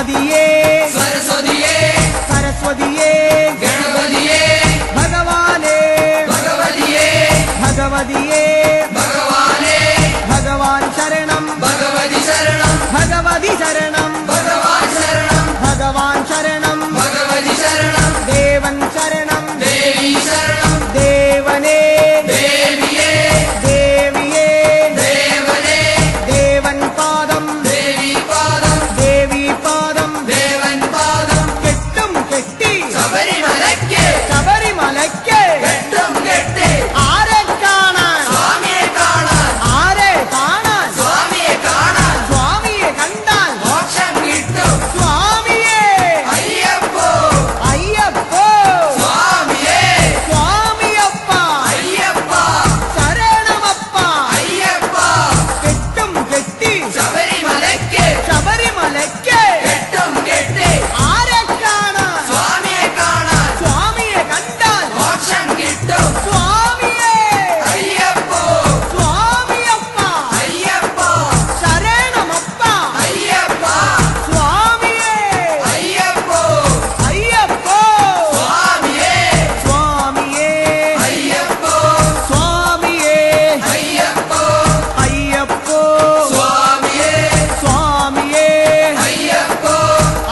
ഗണപതിയേ സരസ്വതിയേ സരസ്വതിയേ ഗണപതിയേ ഭഗവാനേ ഭഗവതിയേ ഭഗവതിയേ ഭഗവാനേ ഭഗവാൻ ശരണം ഭഗവതി ശരണം ഭഗവതി ശരണം ഭഗവാൻ ശരണം ഭഗവാൻ ശരണം ഭഗവതി ശരണം ദേവൻ ശരണം ദേവി ശരണം ദേവനേ ദേവിയേ ദേവിയേ ദേവനേ ദേവൻ പാദം ദേവി പാദം ദേവി പാദം ദേവൻ പാദം കെട്ടും കെട്ടി ശബരിമലയ്ക്ക് ശബരിമലയ്ക്ക് കെട്ടും കെട്ടി ആരെ കാണാൻ സ്വാമിയെ കാണാൻ ആരെ കാണാൻ സ്വാമിയെ കാണാൻ സ്വാമിയെ കണ്ടാൽ മോക്ഷം കിട്ടും സ്വാമിയേ അയ്യപ്പോ അയ്യപ്പോ സ്വാമിയേ സ്വാമിയപ്പ അയ്യപ്പ ശരണമപ്പ അയ്യപ്പ കെട്ടും കെട്ടി ശബരിമലയ്ക്ക് ശബരിമലയ്ക്ക് കെട്ടും കെട്ടി ആരെ കാണാൻ സ്വാമിയെ കാണാൻ സ്വാമിയെ കണ്ടാൽ മോക്ഷം കിട്ടും സ്വാമിയേ അയ്യപ്പോ സ്വാമിയപ്പ അയ്യപ്പ ശരണമപ്പ അയ്യപ്പ സ്വാമിയേ അയ്യപ്പോ അയ്യപ്പോ സ്വാമിയേ സ്വാമിയേ അയ്യപ്പോ സ്വാമിയേ അയ്യപ്പോ അയ്യപ്പോ സ്വാമിയേ സ്വാമിയേ അയ്യപ്പോ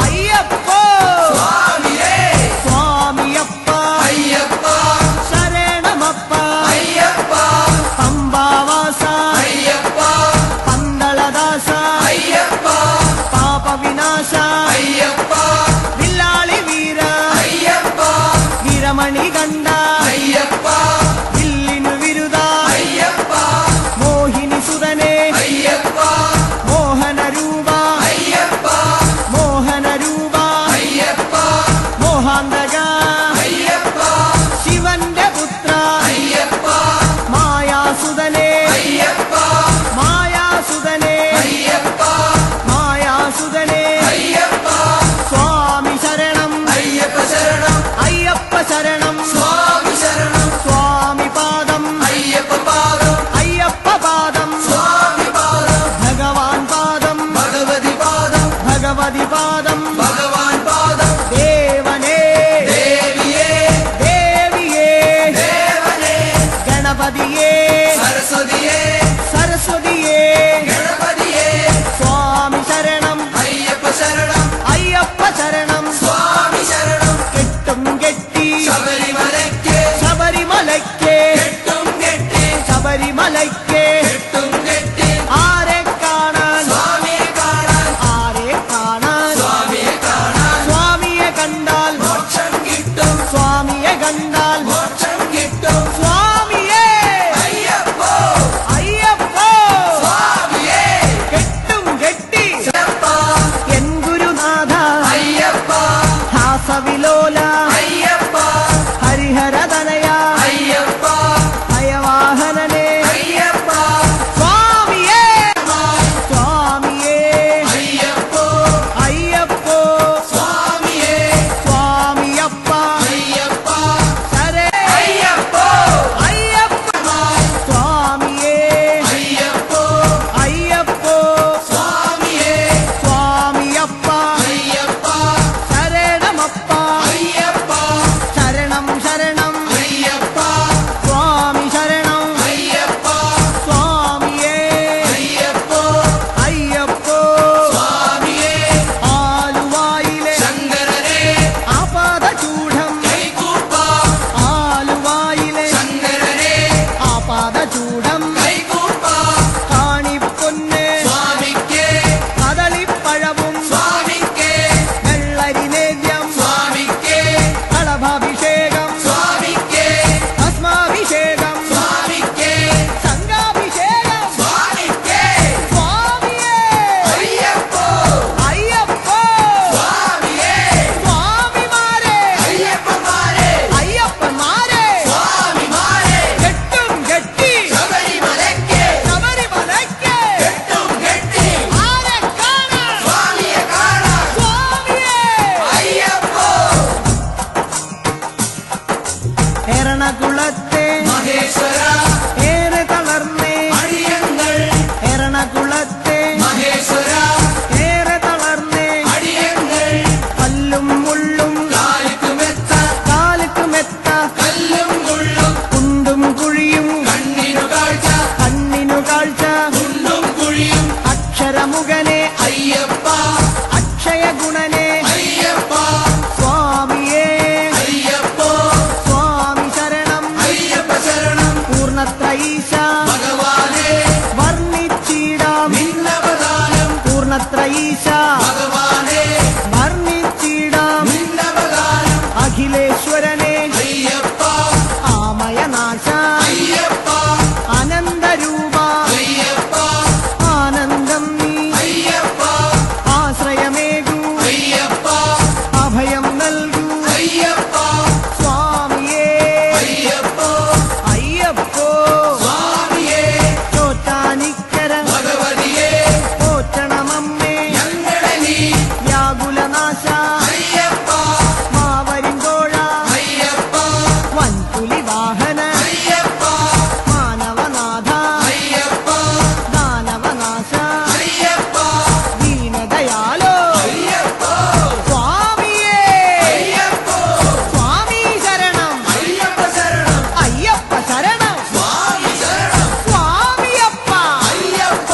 അയ്യപ്പോ സ്വാമിയേ സ്വാമിയപ്പ അയ്യപ്പ ശരണമപ്പ അയ്യപ്പ പമ്പാവാസ അയ്യപ്പ പന്തളദാസ അയ്യപ്പ പാപവിനാശ അയ്യപ്പ വില്ലാളി വീര അയ്യപ്പ വീരമണി കണ്ട അയ്യപ്പ വില്ലിനു വിരുദ അയ്യപ്പ മോഹിനി സുതനെ അയ്യപ്പ മോഹനരൂപ അയ്യപ്പ മോഹനരൂപ അയ്യപ്പ മോഹാന്തക അയ്യപ്പ ശിവന്റെ പുത്ര അയ്യപ്പ മായാസുതനെ അയ്യപ്പ മായാസുതനെ അയ്യപ്പ മായാസുതനെ അയ്യപ്പ സ്വാമി ശരണം അയ്യപ്പ ശരണം അയ്യപ്പ ശരണം സ്വാമി ശരണം സ്വാമി പാദം അയ്യപ്പ പാദം അയ്യപ്പ പാദം സ്വാമി പാദം ഭഗവാൻ പാദം ഭഗവതി പാദം ഭഗവതി പാദം ഭഗവാൻ പാദം ദേവനേ ദേവിയേ ദേവിയേ ദേവനേ ഗണപതിയേ സരസ്വതിയേ സരസ്വതിയേ ഗണപതിയേ സ്വാമി ശരണം അയ്യപ്പ ശരണം അയ്യപ്പ ശരണം സ്വാമി ശരണം കെട്ടും കെട്ടി ശബരിമലയ്ക്ക് ശബരിമലയ്ക്ക് കെട്ടും കെട്ടി ശബരിമലയ്ക്ക് കെട്ടും കെട്ടി ആരെ കാണാൻ സ്വാമിയെ കാണാൻ ആരെ കാണാൻ സ്വാമിയെ അയ്യപ്പ അക്ഷയ ഗുണനെ അയ്യപ്പ സ്വാമിയേ അയ്യപ്പോ സ്വാമി ശരണം അയ്യപ്പ ശരണം പൂർണ്ണത്രയീശ ഭഗവാനേ വർണ്ണിച്ചിടാം നിന്നവദാനം പൂർണ്ണത്രയീശ ഭഗവാനേ വർണ്ണിച്ചിടാം നിന്നവദാനം അഖിലേശ്വരനെ അയ്യപ്പ ആമയനാശ അയ്യപ്പ അനന്തരൂപ അയ്യപ്പ ആനന്ദം നീ അയ്യപ്പ ആശ്രയമേകൂ അയ്യപ്പ അഭയം നൽകൂ അയ്യപ്പ സ്വാമിയേ അയ്യപ്പോ അയ്യപ്പോ സ്വാമിയേ ചോറ്റാനിക്കര ഭഗവതിയേ പോറ്റണമമ്മേ ഞങ്ങളെ നീ വ്യാകുലനാശ അയ്യപ്പ മാവരിങ്കോഴ അയ്യപ്പ വൻപുലി വാഹന അയ്യപ്പ മാനവനാഥ അയ്യപ്പ ദാനവനാശ അയ്യപ്പ ദീനദയാലോ അയ്യപ്പോ സ്വാമിയേ അയ്യപ്പോ സ്വാമി ശരണം അയ്യപ്പ ശരണം അയ്യപ്പ ശരണം സ്വാമി ശരണം സ്വാമിയപ്പ അയ്യപ്പ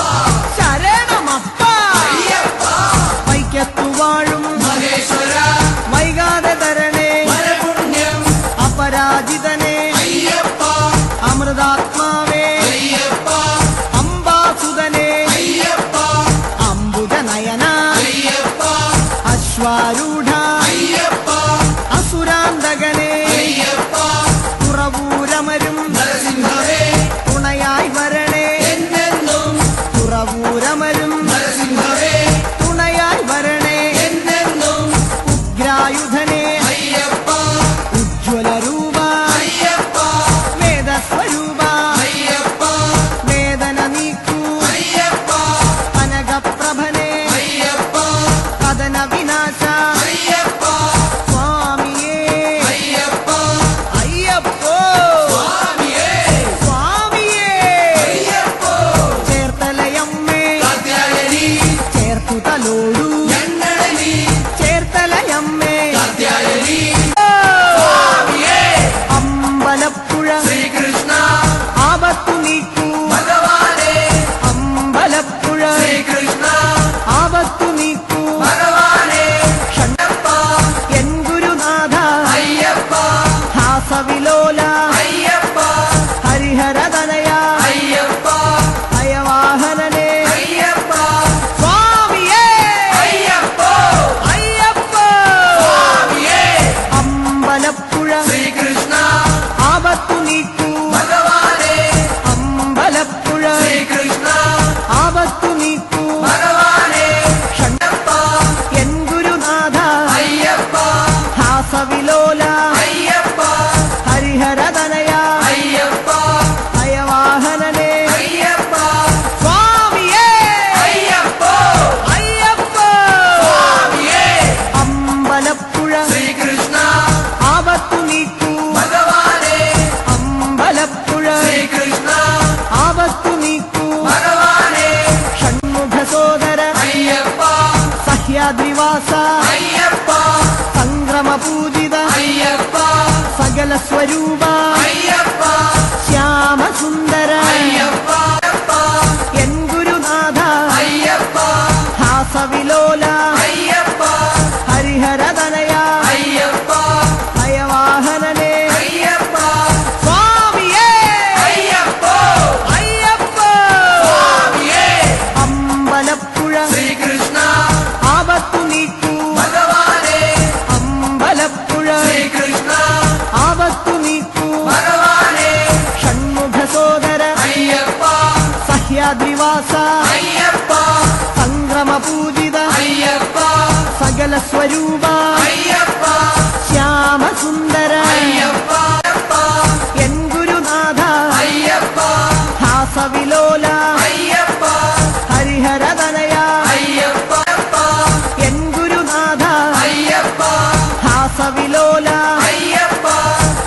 ശരണമപ്പ അയ്യപ്പ വൈക്കത്തു വാഴും മഹേശ്വര വൈകാതെ തരണേ വരപുണ്യം അപരാജിതനെ അയ്യപ്പ അമൃതാത്മാവേ അയ്യപ്പ അംബാസുതനെ അയ്യപ്പ അംബുജനയന അയ്യപ്പ അശ്വാരൂഢ അയ്യപ്പ അസുരാന്തകനെ അയ്യപ്പ തുറവൂരമരും നരസിംഹവേ തുണയായി വരണേ എന്നെന്നും തുറവൂരമരും നരസിംഹവേ തുണയായി വരണേ എന്നെന്നും ഉഗ്രായുധനെ അയ്യപ്പ ഉജ്ജ്വലരൂപ അയ്യപ്പ വേദസ്വരൂപ അയ്യപ്പ വേദന നീക്കൂ അയ്യപ്പ കനകപ്രഭനെ അയ്യപ്പ കഥന വിനാശ അയ്യപ്പ സ്വാമിയേ അയ്യപ്പ അയ്യപ്പോ സ്വാമിയേ സ്വാമിയേ അയ്യപ്പോ ചേർത്തലയമ്മേ കാത്യായനി ചേർത്തു തലോടൂ ഞങ്ങളെ നീ ചേർത്തലയമ്മേ കാത്യായനി സ്വാമിയേ അമ്പലപ്പുഴ ശ്രീകൃഷ്ണ ആപത്തു നീക്കൂ ഭഗവാനേ അമ്പലപ്പുഴ ശ്രീകൃഷ്ണ ആപത്തു നീക്കൂ ഭഗവാനേ ഷണ്ണപ്പ എൻ ഗുരുനാഥ അയ്യപ്പ ഹാസവിലോല അയ്യപ്പ ഹരിഹരതനയ അയ്യപ്പ അയവാഹനനെ അയ്യപ്പ സ്വാമിയേ അയ്യപ്പോ അയ്യപ്പോ സ്വാമിയേ അമ്പലപ്പുഴ ശ്രീകൃഷ്ണ ആപത്തു നീക്കൂ ഭഗവാനേ അമ്പലപ്പുഴ ശ്രീകൃഷ്ണ ആപത്തു നീക്കൂ ഭഗവാനേ ഷണ്ണപ്പ എൻ ഗുരുനാഥ അയ്യപ്പ ഹാസവിലോല അയ്യപ്പ ഹരിഹരതനയ അയ്യപ്പ അയവാഹനനെ അയ്യപ്പ സ്വാമിയേ അയ്യപ്പോ അയ്യപ്പോ സ്വാമിയേ അമ്പലപ്പുഴ ശ്രീകൃഷ്ണ ആപത്തു നീക്കൂ ഭഗവാനേ അമ്പലപ്പുഴ ശ്രീകൃഷ്ണ ആപത്തു നീക്കൂ ഭഗവാനേ ഷൺമുഖ സോദര അയ്യപ്പ സഹ്യാദ്രിവാസ അയ്യപ്പ സംക്രമപൂജിത അയ്യപ്പ സകല സ്വരൂപ അയ്യപ്പ ശ്യാമസുന്ദര അയ്യപ്പ എൻ ഗുരുനാഥ അയ്യപ്പ ഹാസവിലോല അയ്യപ്പ ഹരിഹരതനയ അയ്യപ്പ അയവാഹനനെ അയ്യപ്പ സ്വാമിയേ അയ്യപ്പോ അയ്യപ്പോ സ്വാമിയേ അമ്പലപ്പുഴ ശ്രീകൃഷ്ണ ആപത്തു നീക്കൂ ഭഗവാനേ അമ്പലപ്പുഴ ശ്രീകൃഷ്ണ ആപത്തു നീക്കൂ ഭഗവാനേ ഷൺമുഖ സോദര അയ്യപ്പ സഹ്യാദ്രിവാസ അയ്യപ്പ സംക്രമപൂജിത അയ്യപ്പ സകല സ്വരൂപ അയ്യപ്പ ശ്യാമസുന്ദര അയ്യപ്പ എൻ ഗുരുനാഥ അയ്യപ്പ ഹാസവിലോല അയ്യപ്പ ഹരിഹരതനയ അയ്യപ്പ എൻ ഗുരുനാഥ അയ്യപ്പ ഹാസവിലോല അയ്യപ്പ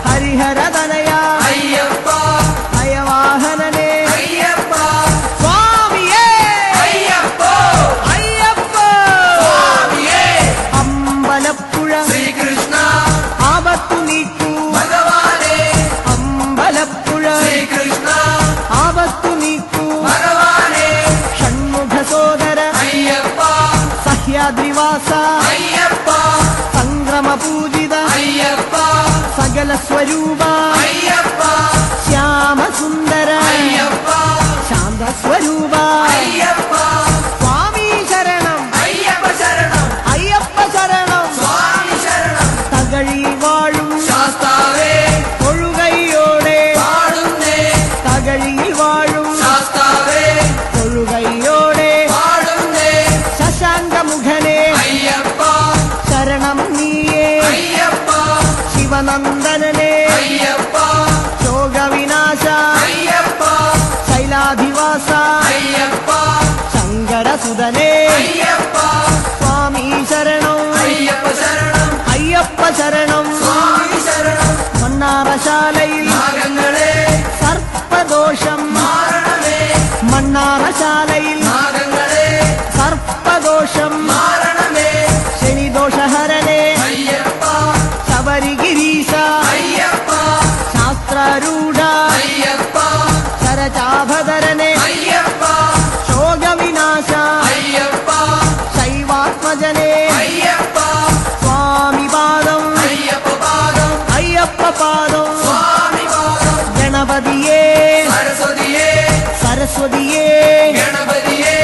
ഹരിഹരതനയ അയ്യപ്പ അയവാഹനനെ അയ്യപ്പ സ്വാമിയേ അയ്യപ്പോ അയ്യപ്പോ സ്വാമിയേ അമ്പലപ്പുഴ സഹ്യാദ്രിവാസ അയ്യപ്പ സംക്രമപൂജിത അയ്യപ്പ സകല സ്വരൂപ അയ്യപ്പ ശ്യാമസുന്ദര അയ്യപ്പ ശാന്തസ്വരൂപ അയ്യപ്പ സ്വാമി ശരണം അയ്യപ്പ ശരണം അയ്യപ്പ ശരണം സ്വാമി ശരണം തകഴിൽ വാഴും ശാസ്താവേ തൊഴുകൈയോടെ പാടുന്നേ തകഴിയിൽ വാഴും ശാസ്താവേ തൊഴുകൈയോടെ പാടുന്നേ ശശാങ്കമുഖനെ അയ്യപ്പ ശരണം നീയേ അയ്യപ്പ ശിവനന്ദനനെ അയ്യപ്പ ശോകവിനാശ അയ്യപ്പ ശൈലാധിവാസ അയ്യപ്പ ശങ്കരസുതനെ അയ്യപ്പ സ്വാമി ശരണം അയ്യപ്പ ശരണം അയ്യപ്പ ശരണം സ്വാമി ശരണം മണ്ണാറശാലയിൽ നാഗങ്ങളെ സർപ്പദോഷം മാറണമേ മണ്ണാറശാലയിൽ നാഗങ്ങളെ സർപ്പദോഷം മാറണമേ ശനിദോഷഹരനെ അയ്യപ്പ ശബരിഗിരീശ അയ്യപ്പ ശാസ്ത്രരൂഢ അയ്യപ്പ ശരചാഭധരനെ അയ്യപ്പ ശോകവിനാശ അയ്യപ്പ ശൈവാത്മജനെ അയ്യപ്പ സ്വാമി പാദം അയ്യപ്പ പാദം അയ്യപ്പ പാദം സ്വാമി പാദം ഗണപതിയേ സരസ്വതിയേ സരസ്വതിയേ ഗണപതിയേ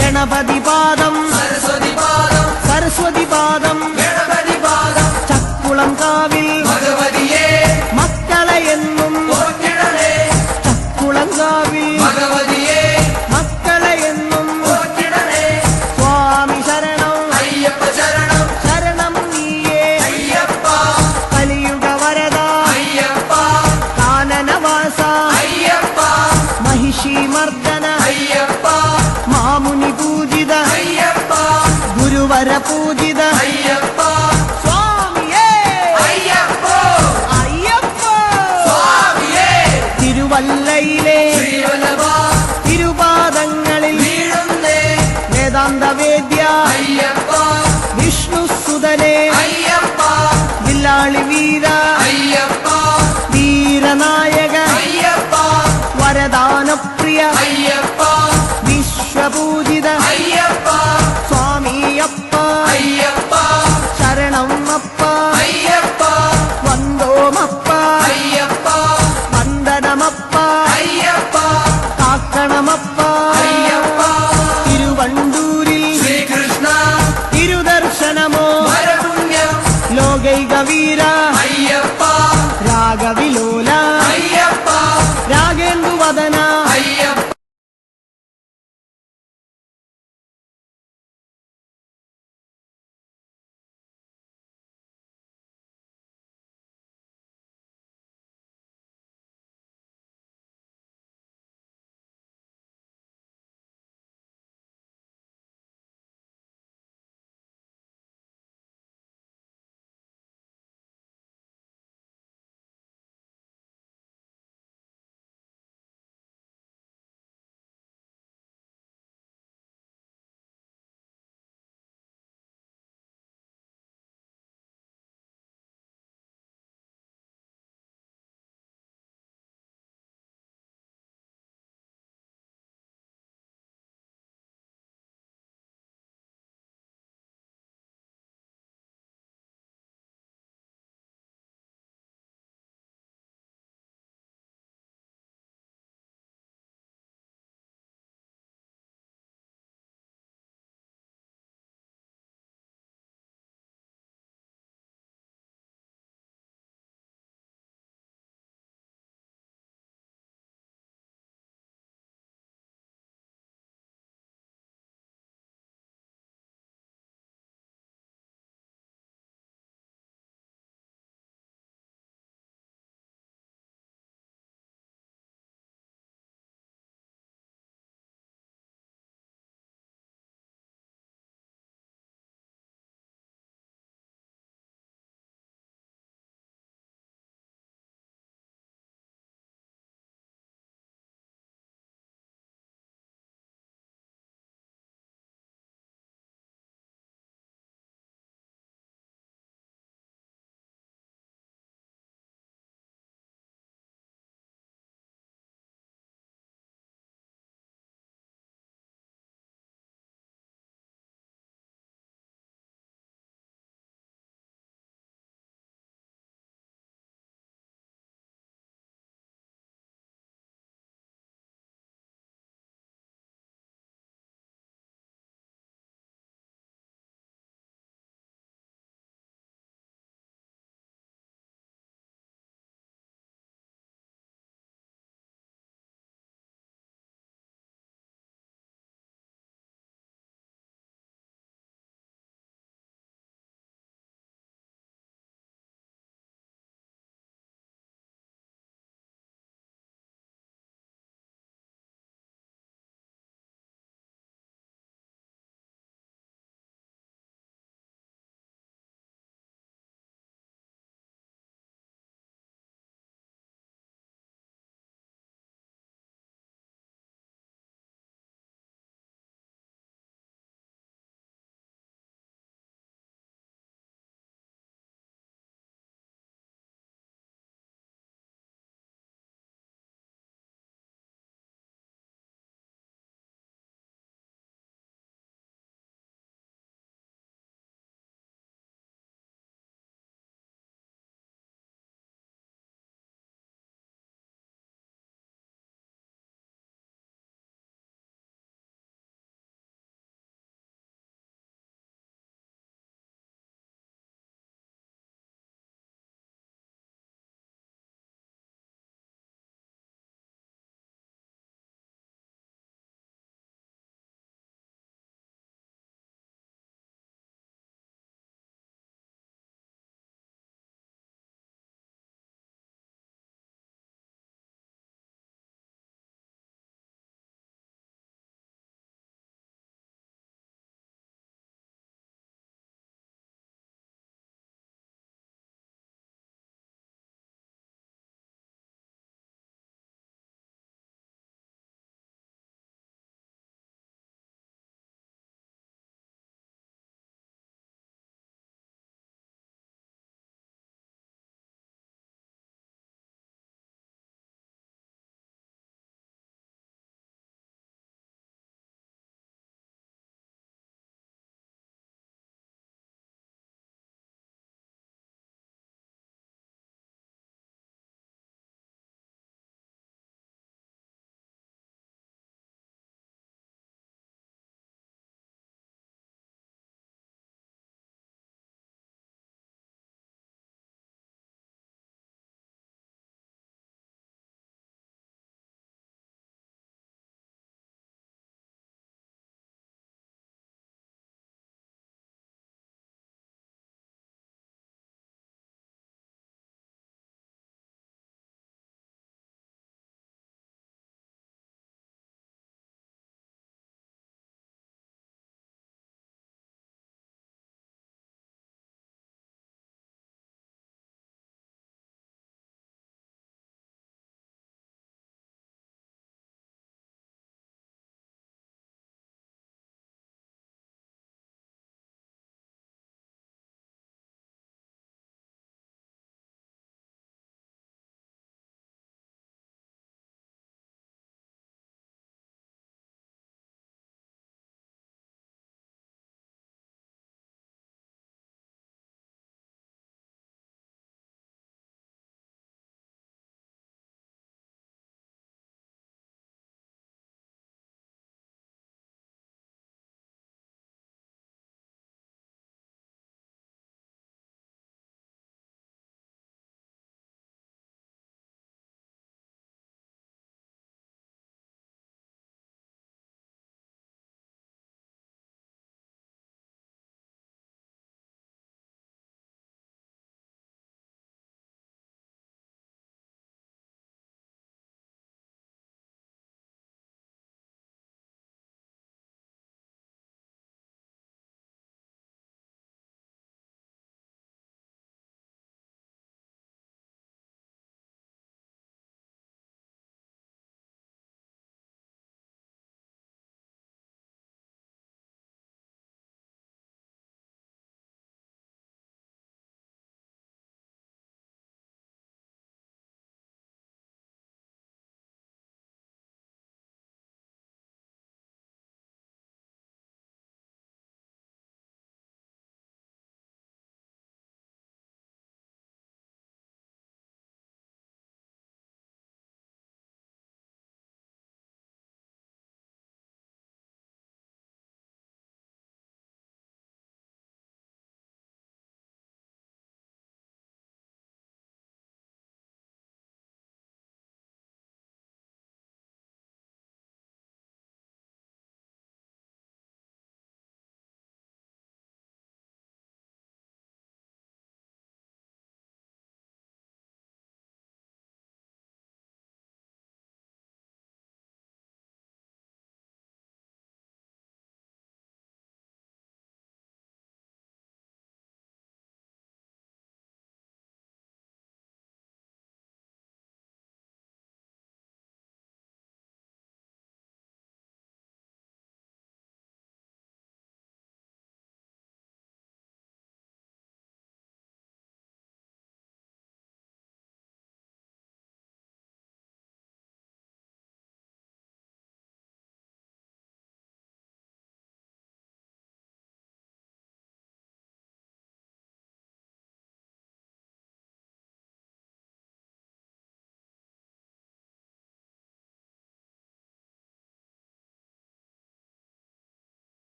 ഗണപതി പാദം സരസ്വതി പാദം സരസ്വതി പാദം ഗണപതി പാദം ചക്കുളം കാവിൽ ഭഗവതിയേ മക്കളെ എന്നും പോറ്റിടണേ ചക്കുളം കാവിൽ ഭഗവതിയേ മക്കളെ എന്നും പോറ്റിടണേ സ്വാമി ശരണം അയ്യപ്പ ശരണം ശരണം നീയേ അയ്യപ്പ കലിയുഗ വരദ അയ്യപ്പ കാനനവാസ അയ്യപ്പ മഹിഷി മർദ്ദന അയ്യപ്പ മാമുനി പൂജിത അയ്യപ്പ ഗുരുവര പൂജിത അയ്യപ്പ സ്വാമിയേ അയ്യപ്പ അയ്യപ്പ സ്വാമിയേ തിരുവല്ലയിലെ ശ്രീവല്ലഭ തിരുപാദങ്ങളിൽ വീഴുന്നേ വേദാന്ത വേദ്യ അയ്യപ്പ വിഷ്ണുസുതനെ അയ്യപ്പ വില്ലാളി വീര അയ്യപ്പ വീരനായക അയ്യപ്പ വരദാനപ്രിയ അയ്യപ്പ വിശ്വപൂജിത അയ്യപ്പ